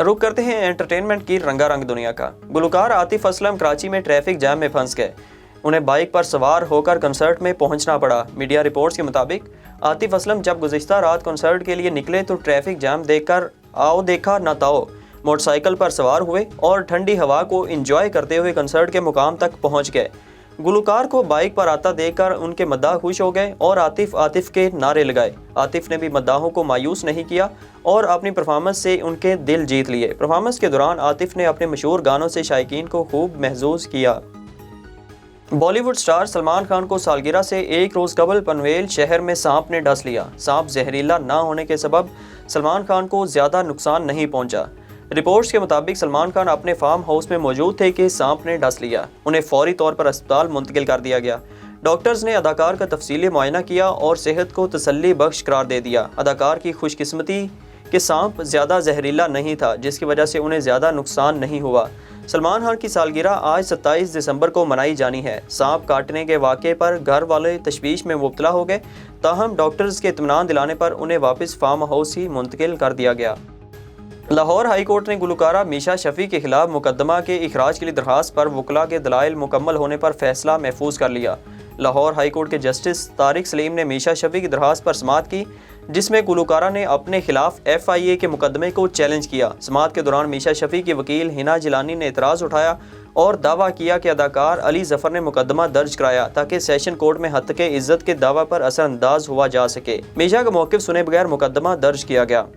रुक करते हैं एंटरटेनमेंट की रंगारंग दुनिया का। गुलकार आतिफ असलम कराची में ट्रैफिक जैम में फंस गए। उन्हें बाइक पर सवार होकर कंसर्ट में पहुंचना पड़ा। मीडिया रिपोर्ट्स के मुताबिक आतिफ असलम जब गुज़िश्ता रात कंसर्ट के लिए निकले तो ट्रैफिक जैम देखकर आओ देखा न ताओ मोटरसाइकिल पर सवार हुए और ठंडी हवा को एंजॉय करते हुए कंसर्ट के मुकाम तक पहुंच गए। गुलकार को बाइक पर आता देखकर उनके मद्दाह खुश हो गए और आतिफ आतिफ के नारे लगाए। आतिफ ने भी मद्दाहों को मायूस नहीं किया और अपनी परफॉर्मेंस से उनके दिल जीत लिए। परफॉर्मेंस के दौरान आतिफ ने अपने मशहूर गानों से शायकीन को खूब महजूज किया। बॉलीवुड स्टार सलमान खान को सालगिरह से एक रोज़ कबल पनवेल शहर में सांप ने डस लिया। सांप जहरीला ना होने के सबब सलमान खान को ज़्यादा नुकसान नहीं पहुंचा। रिपोर्ट्स के मुताबिक सलमान खान अपने फार्म हाउस में मौजूद थे कि सांप ने डस लिया। उन्हें फौरी तौर पर अस्पताल मुंतकिल कर दिया गया। डॉक्टर्स ने अदाकार का तफसीली मुआयना किया और सेहत को तसल्ली बख्श करार दे दिया। अदाकार की खुशकिस्मती कि सांप ज़्यादा जहरीला नहीं था, जिसकी वजह से उन्हें ज़्यादा नुकसान नहीं हुआ। सलमान खान की सालगिरह आज 27 दिसंबर को मनाई जानी है। सांप काटने के वाक़े पर घर वाले तशवीश में मुब्तला हो गए, ताहम डॉक्टर्स के इत्मीनान दिलाने पर उन्हें वापस फार्म हाउस ही मुंतकिल कर दिया गया। लाहौर हाई कोर्ट ने गुलकारा मीशा शफी के खिलाफ मुकदमा के इखराज के लिए दरखास्त पर वकला के दलाइल मुकम्मल होने पर फैसला महफूज कर लिया। लाहौर हाई कोर्ट के जस्टिस तारिक सलीम ने मीशा शफी की दरखास्त पर समाअत की, जिसमें गुलकारा ने अपने खिलाफ FIA के मुकदमे को चैलेंज किया। समाअत के दौरान मीशा शफी की वकील हिना जिलानी ने एतराज़ उठाया और दावा किया कि अदाकार अली जफर ने मुकदमा दर्ज कराया ताकि सेशन कोर्ट में हत्के इज्जत के दावा पर असरअंदाज हुआ जा सके। मीशा का मौक़िफ़ सुने बगैर मुकदमा दर्ज किया गया।